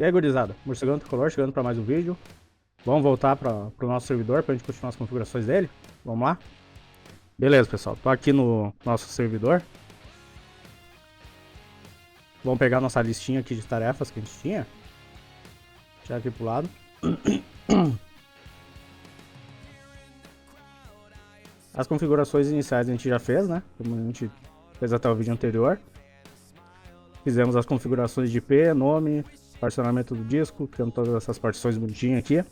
E aí, gurizada, Morcegão Tricolor chegando para mais um vídeo. Vamos voltar para o nosso servidor para a gente continuar as configurações dele. Vamos lá? Beleza, pessoal, tô aqui no nosso servidor. Vamos pegar nossa listinha aqui de tarefas que a gente tinha. Tirar aqui pro lado. As configurações iniciais a gente já fez, né? Como a gente fez até o vídeo anterior. Fizemos as configurações de IP, nome, particionamento do disco, criando todas essas partições bonitinhas aqui.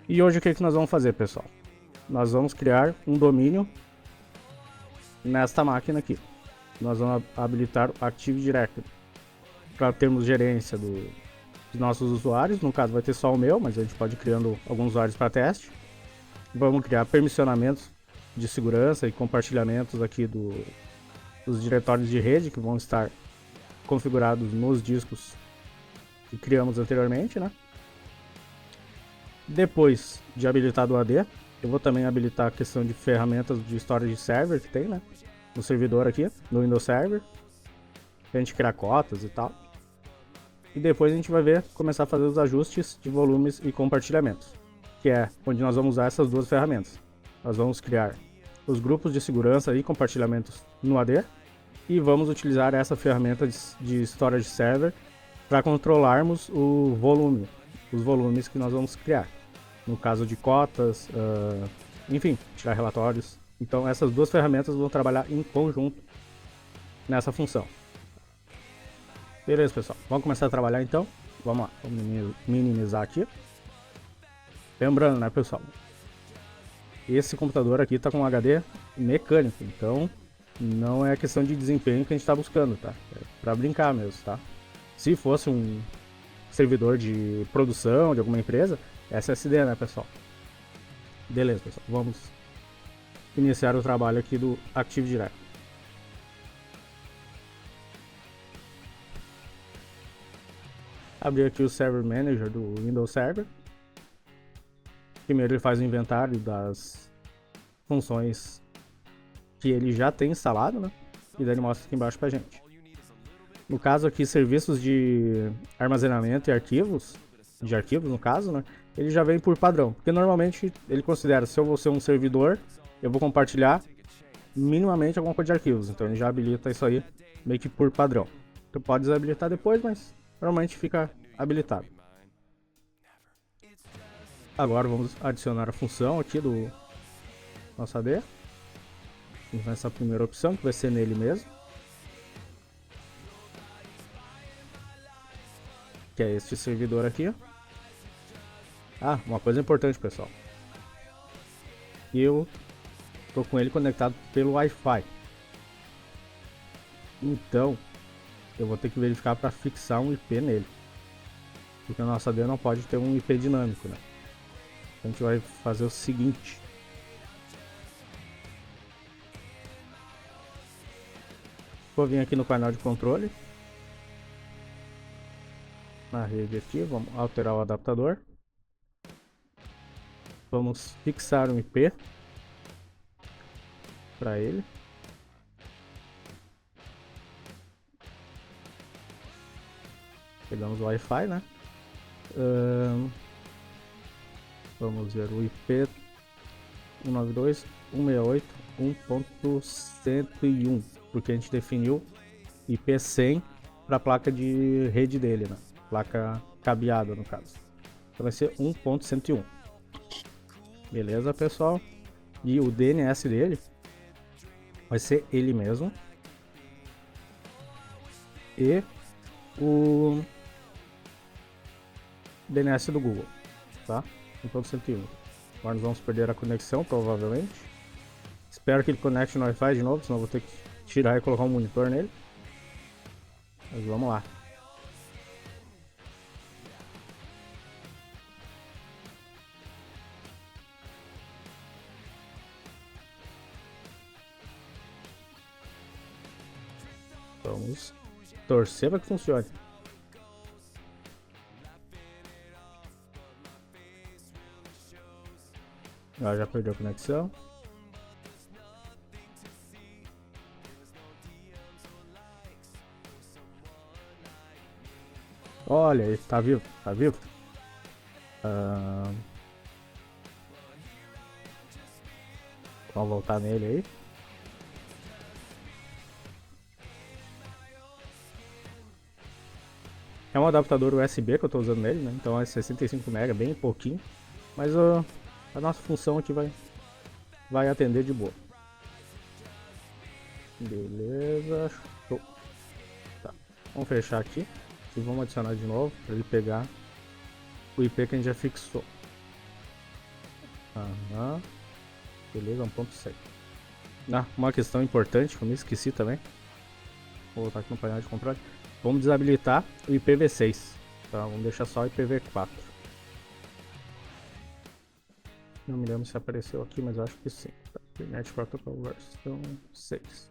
E hoje o que nós vamos fazer, pessoal? Nós vamos criar um domínio nesta máquina aqui. Nós vamos habilitar o Active Directory para termos gerência dos nossos usuários. No caso vai ter só o meu, mas a gente pode ir criando alguns usuários para teste. Vamos criar permissionamentos de segurança e compartilhamentos aqui dos diretórios de rede que vão estar configurados nos discos que criamos anteriormente, né? Depois de habilitado o AD, eu vou também habilitar a questão de ferramentas de storage server que tem, né? No servidor aqui, no Windows Server, pra gente criar cotas e tal. E depois a gente vai ver, começar a fazer os ajustes de volumes e compartilhamentos, que é onde nós vamos usar essas duas ferramentas. Nós vamos criar os grupos de segurança e compartilhamentos no AD e vamos utilizar essa ferramenta de storage server para controlarmos o volume, os volumes que nós vamos criar. No caso de cotas, enfim, tirar relatórios. Então essas duas ferramentas vão trabalhar em conjunto nessa função. Beleza, pessoal, vamos começar a trabalhar então. Vamos lá, vamos minimizar aqui. Lembrando, né, pessoal, esse computador aqui está com um HD mecânico, então não é questão de desempenho que a gente está buscando, tá? É para brincar mesmo, tá? Se fosse um servidor de produção de alguma empresa, SSD, né, pessoal? Beleza, pessoal, vamos iniciar o trabalho aqui do Active Directory. Abrir aqui o Server Manager do Windows Server. Primeiro ele faz o inventário das funções que ele já tem instalado, né? E daí ele mostra aqui embaixo pra gente. No caso aqui, serviços de armazenamento e arquivos, no caso, né? Ele já vem por padrão, porque normalmente ele considera, se eu vou ser um servidor, eu vou compartilhar minimamente alguma coisa de arquivos, então ele já habilita isso aí meio que por padrão. Tu pode desabilitar depois, mas normalmente fica habilitado. Agora vamos adicionar a função aqui do nosso AD. Nessa primeira opção, que vai ser nele mesmo. Que é este servidor aqui. Ah, uma coisa importante, pessoal. Eu tô com ele conectado pelo Wi-Fi. Então, eu vou ter que verificar para fixar um IP nele. Porque a nossa AD não pode ter um IP dinâmico, né? Então a gente vai fazer o seguinte. Vou vir aqui no painel de controle. Na rede aqui, vamos alterar o adaptador. Vamos fixar um IP para ele. Pegamos o Wi-Fi, né? Vamos ver o IP 192.168.1.101, porque a gente definiu IP 100 para a placa de rede dele, né? Placa cabeada no caso. Então vai ser 1.101. Beleza, pessoal? E o DNS dele vai ser ele mesmo. E o DNS do Google, tá? 1.101. Agora nós vamos perder a conexão, provavelmente. Espero que ele conecte no Wi-Fi de novo, senão eu vou ter que tirar e colocar um monitor nele. Mas vamos lá. Vamos torcer para que funcione. Já perdeu a conexão. Olha, ele tá vivo, tá vivo. Vamos voltar nele aí. É um adaptador USB que eu estou usando nele, né? Então é 65 MB, bem pouquinho. Mas a nossa função aqui vai atender de boa. Beleza, show. Tá. Vamos fechar aqui e vamos adicionar de novo para ele pegar o IP que a gente já fixou. Aham. Beleza, 1.6. Uma questão importante que eu me esqueci também. Vou voltar aqui no painel de controle. Vamos desabilitar o IPv6. Tá? Vamos deixar só o IPv4. Não me lembro se apareceu aqui, mas acho que sim. Internet Protocol versão 6.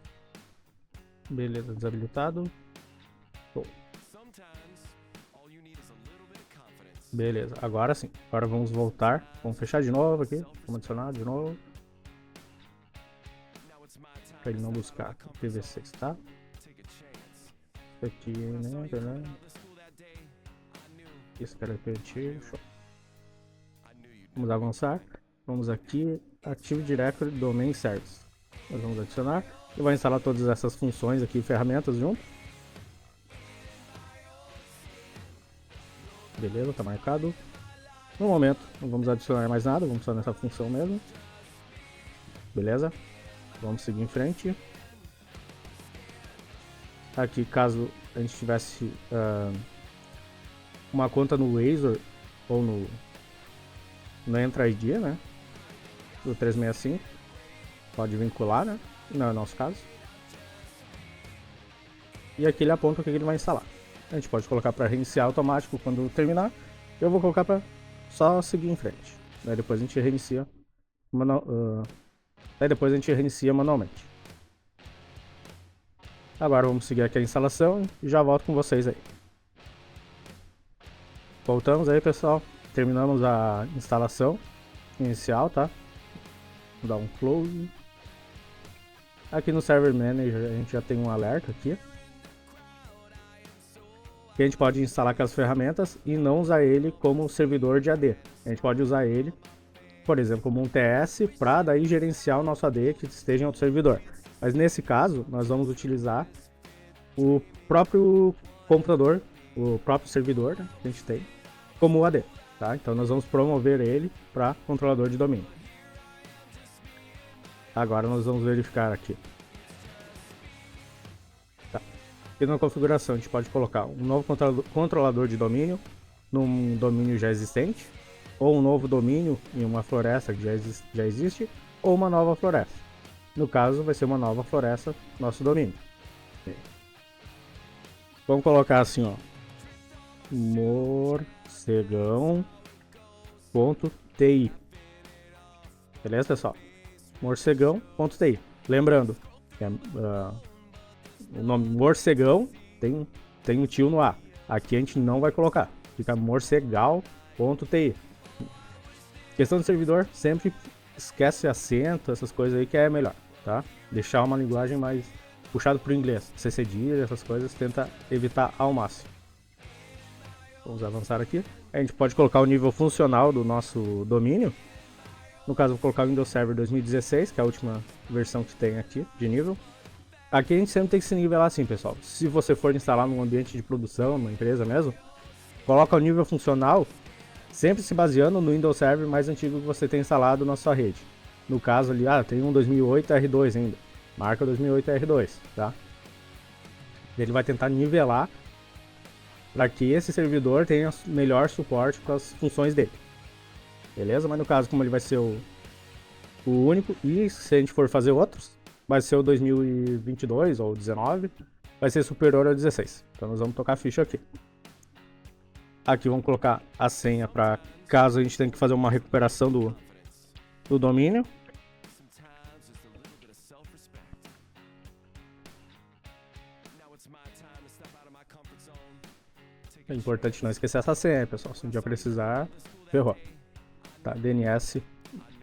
Beleza, desabilitado. Show. Beleza, agora sim. Agora vamos voltar. Vamos fechar de novo aqui. Vamos adicionar de novo. Para ele não buscar IPv6, tá? Aqui, né? Esse cara é permitido. Show. Vamos avançar. Vamos aqui, Active Directory Domain Service. Nós vamos adicionar. E vai instalar todas essas funções aqui, ferramentas junto. Beleza, tá marcado. No momento, não vamos adicionar mais nada, vamos só nessa função mesmo. Beleza? Vamos seguir em frente. Aqui, caso a gente tivesse uma conta no Azure ou no Entra ID, né? Do 365, pode vincular, né? Não é o nosso caso. E aqui ele aponta o que ele vai instalar. A gente pode colocar para reiniciar automático quando terminar. Eu vou colocar para só seguir em frente. Daí depois a gente reinicia manualmente. Agora vamos seguir aqui a instalação e já volto com vocês aí. Voltamos aí, pessoal. Terminamos a instalação inicial, tá? Vou dar um close. Aqui no Server Manager a gente já tem um alerta aqui. Que a gente pode instalar aquelas ferramentas e não usar ele como servidor de AD. A gente pode usar ele, por exemplo, como um TS para daí gerenciar o nosso AD que esteja em outro servidor. Mas nesse caso, nós vamos utilizar o próprio computador, o próprio servidor, né, que a gente tem, como AD. Tá? Então nós vamos promover ele para controlador de domínio. Agora nós vamos verificar aqui. Tá. E na configuração a gente pode colocar um novo controlador de domínio num domínio já existente, ou um novo domínio em uma floresta que já existe, ou uma nova floresta. No caso vai ser uma nova floresta nosso domínio. Vamos colocar assim, ó, morcegão.ti. Beleza, pessoal? Morcegão.ti. Lembrando, o nome morcegão tem um tio no A. Aqui a gente não vai colocar. Fica morcegal.ti. Questão do servidor, sempre esquece acento, essas coisas aí que é melhor, tá? Deixar uma linguagem mais puxada para o inglês. CCD, essas coisas, tenta evitar ao máximo. Vamos avançar aqui. A gente pode colocar o nível funcional do nosso domínio. No caso, eu vou colocar o Windows Server 2016, que é a última versão que tem aqui de nível. Aqui a gente sempre tem que se nivelar assim, pessoal. Se você for instalar num ambiente de produção, numa empresa mesmo, coloca o nível funcional sempre se baseando no Windows Server mais antigo que você tem instalado na sua rede. No caso ali, tem um 2008 R2 ainda. Marca 2008 R2, tá? Ele vai tentar nivelar para que esse servidor tenha melhor suporte para as funções dele. Beleza? Mas no caso, como ele vai ser o único, e se a gente for fazer outros, vai ser o 2022 ou 19, vai ser superior ao 16. Então nós vamos tocar a ficha aqui. Aqui vamos colocar a senha para caso a gente tenha que fazer uma recuperação do domínio. É importante não esquecer essa senha, pessoal. Se um dia precisar, ferrou. Tá, DNS,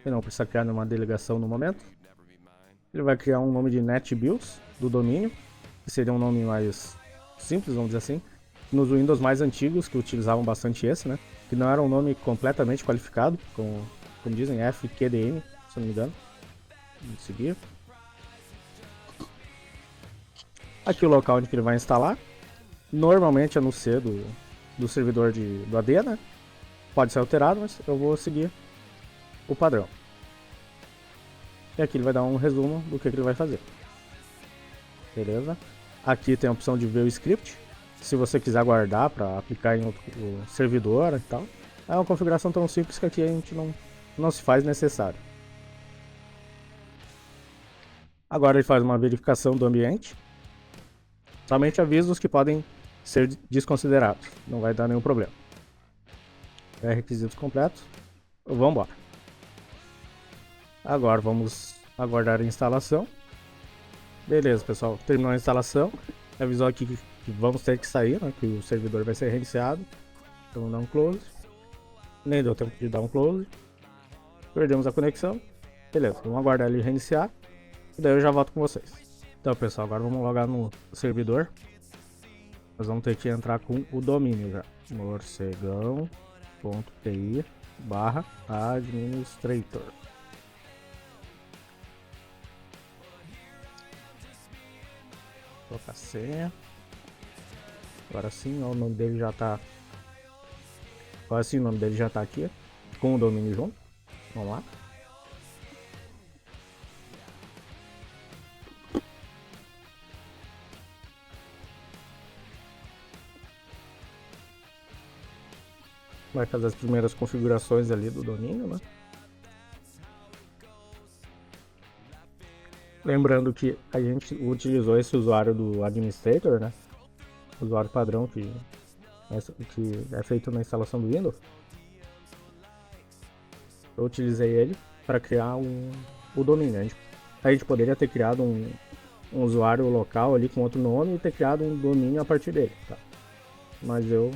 ele não precisa criar nenhuma delegação no momento. Ele vai criar um nome de NetBIOS do domínio, que seria um nome mais simples, vamos dizer assim. nos Windows mais antigos, que utilizavam bastante esse, né? Que não era um nome completamente qualificado, como dizem, FQDM, se eu não me engano. Vamos seguir. Aqui o local onde ele vai instalar. Normalmente é no C do servidor do AD, né? Pode ser alterado, mas eu vou seguir o padrão. E aqui ele vai dar um resumo do que ele vai fazer. Beleza? Aqui tem a opção de ver o script. Se você quiser guardar para aplicar em outro servidor e tal. É uma configuração tão simples que aqui a gente não se faz necessário. Agora ele faz uma verificação do ambiente. Somente avisos que podem ser desconsiderados. Não vai dar nenhum problema. Requisitos completos. Vamos embora. Agora vamos aguardar a instalação. Beleza, pessoal. Terminou a instalação. Avisou aqui que vamos ter que sair, né, que o servidor vai ser reiniciado. Então vamos dar um close. Nem deu tempo de dar um close. Perdemos a conexão. Beleza, vamos aguardar ele reiniciar. E daí eu já volto com vocês. Então, pessoal, agora vamos logar no servidor. Nós vamos ter que entrar com o domínio já. morcegão.ti/administrator. Colocar a senha. Agora sim, ó, o nome dele já tá. Agora sim, o nome dele já tá aqui. Com o domínio junto. Vamos lá. Vai fazer as primeiras configurações ali do domínio, né? Lembrando que a gente utilizou esse usuário do administrator, né? Usuário padrão que é feito na instalação do Windows. Eu utilizei ele para criar o domínio. A gente poderia ter criado um usuário local ali com outro nome e ter criado um domínio a partir dele, tá? Mas eu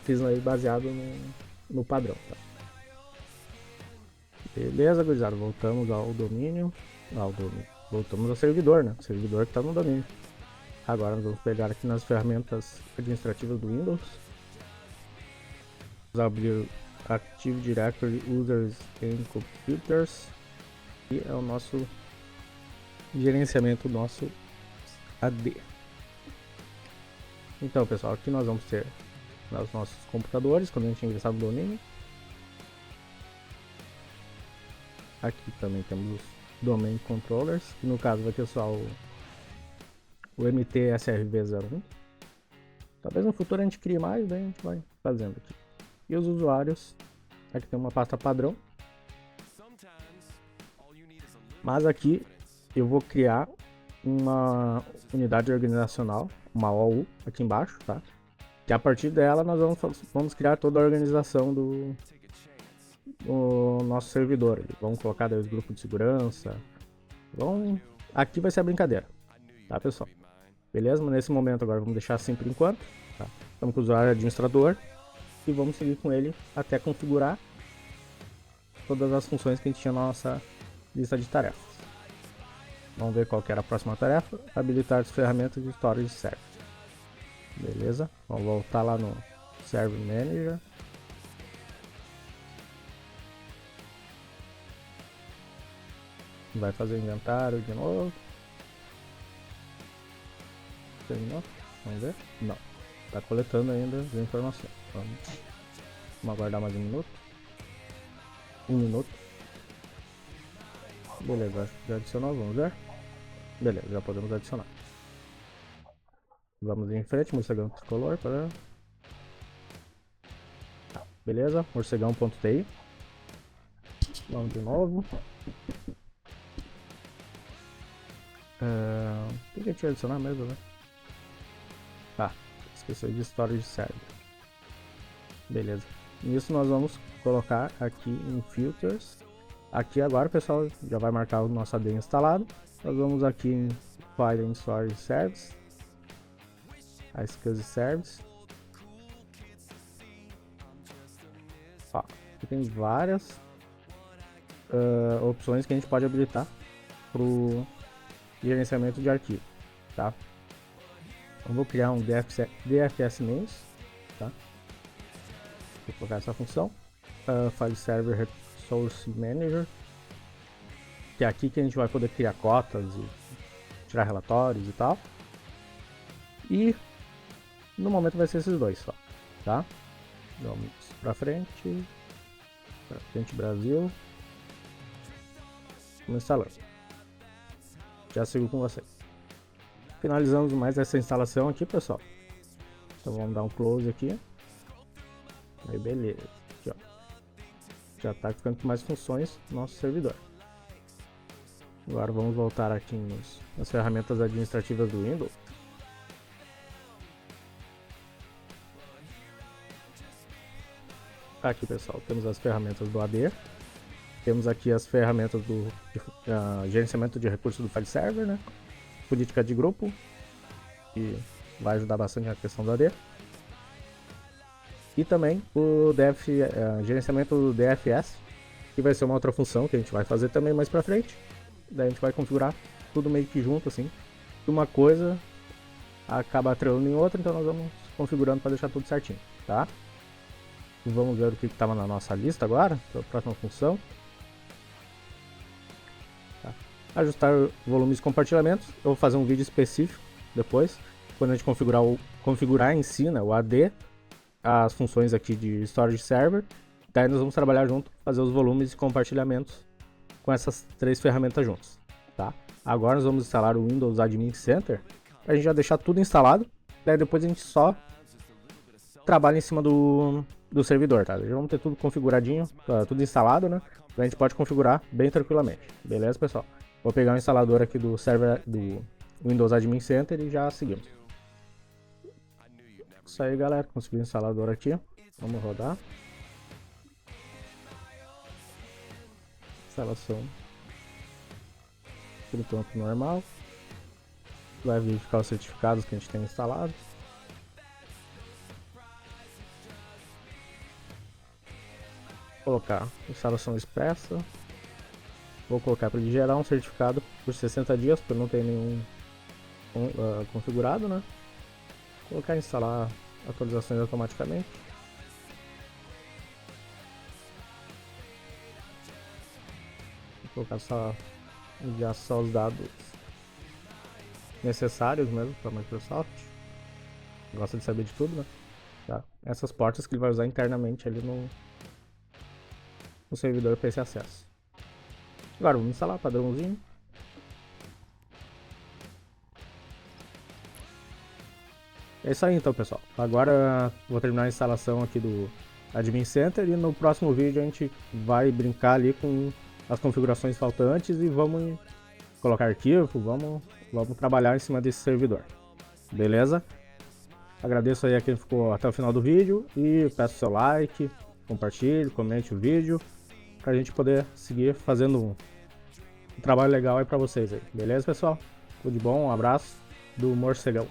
fiz aí baseado no padrão, tá? Beleza, gurizada, voltamos ao domínio. Voltamos ao servidor, né? O servidor que está no domínio. Agora nós vamos pegar aqui nas ferramentas administrativas do Windows. Vamos abrir Active Directory Users and Computers. E é o nosso gerenciamento do nosso AD. Então, pessoal, aqui nós vamos ter os nossos computadores quando a gente ingressar no domínio. Aqui também temos os Domain Controllers, que no caso vai ter só o MTSRV01. Talvez no futuro a gente crie mais, daí a gente vai fazendo aqui. E os usuários, aqui tem uma pasta padrão. Mas aqui eu vou criar uma unidade organizacional, uma OU, aqui embaixo, tá? Que a partir dela nós vamos criar toda a organização do nosso servidor. Vamos colocar daí os grupos de segurança. Aqui vai ser a brincadeira, tá, pessoal? Beleza? Mas nesse momento agora vamos deixar assim por enquanto, tá? Estamos com o usuário administrador e vamos seguir com ele até configurar todas as funções que a gente tinha na nossa lista de tarefas. Vamos ver qual que era a próxima tarefa. Habilitar as ferramentas de storage server. Beleza? Vamos voltar lá no Server Manager. Vai fazer inventário de novo. Terminou? Vamos ver? Não. Está coletando ainda as informações. Vamos aguardar mais um minuto. Um minuto. Beleza, já adicionou, vamos ver. Beleza, já podemos adicionar. Vamos em frente, morcegão tricolor para. Beleza, morcegão.ti. Vamos de novo. O que a gente vai adicionar mesmo, né? Ah, esqueci de storage server. Beleza. Nisso nós vamos colocar aqui em filters. Aqui agora, pessoal, já vai marcar o nosso AD instalado. Nós vamos aqui em File and Storage Service. A SCSI Service. Ó, aqui tem várias opções que a gente pode habilitar para o gerenciamento de arquivo, tá? Eu vou criar um DFS names, tá? Vou colocar essa função. File Server Resource Manager, que é aqui que a gente vai poder criar cotas e tirar relatórios e tal. E no momento vai ser esses dois só, tá? Vamos pra frente Brasil. Vamos instalando. Já sigo com vocês. Finalizamos mais essa instalação aqui, pessoal. Então vamos dar um close aqui. Aí beleza. Aqui, ó. Já está ficando com mais funções no nosso servidor. Agora vamos voltar aqui nas ferramentas administrativas do Windows. Aqui, pessoal, temos as ferramentas do AD. Temos aqui as ferramentas do gerenciamento de recursos do file server, né? Política de grupo, que vai ajudar bastante na questão do AD. E também o gerenciamento do DFS, que vai ser uma outra função que a gente vai fazer também mais pra frente. Daí a gente vai configurar tudo meio que junto, assim. Uma coisa acaba atrelando em outra, então nós vamos configurando para deixar tudo certinho, tá? Vamos ver o que estava na nossa lista agora, para a próxima função. Tá. Ajustar volumes e compartilhamentos. Eu vou fazer um vídeo específico depois, quando a gente configurar em si, né, o AD, as funções aqui de storage server. Daí nós vamos trabalhar junto, fazer os volumes e compartilhamentos com essas três ferramentas juntos, tá? Agora nós vamos instalar o Windows Admin Center, para a gente já deixar tudo instalado. Daí depois a gente só trabalha em cima do servidor, tá? Já vamos ter tudo configuradinho, tudo instalado, né? A gente pode configurar bem tranquilamente, beleza, pessoal? Vou pegar o instalador aqui do server do Windows Admin Center e já seguimos. Isso aí, galera, consegui o instalador aqui. Vamos rodar. Instalação. Tudo pronto, normal. Vai verificar os certificados que a gente tem instalado. Colocar instalação expressa. Vou colocar para ele gerar um certificado por 60 dias, porque não tem nenhum configurado, né? Colocar instalar atualizações automaticamente. Vou colocar enviar só os dados necessários mesmo para a Microsoft. Gosta de saber de tudo, né? Tá. Essas portas que ele vai usar internamente ali no servidor para esse acesso. Agora vamos instalar padrãozinho. É isso aí então, pessoal. Agora vou terminar a instalação aqui do Admin Center e no próximo vídeo a gente vai brincar ali com as configurações faltantes e vamos colocar arquivo, vamos trabalhar em cima desse servidor. Beleza? Agradeço aí a quem ficou até o final do vídeo e peço seu like, compartilhe, comente o vídeo para a gente poder seguir fazendo um trabalho legal aí para vocês aí. Beleza, pessoal? Tudo de bom, um abraço do Morcegão.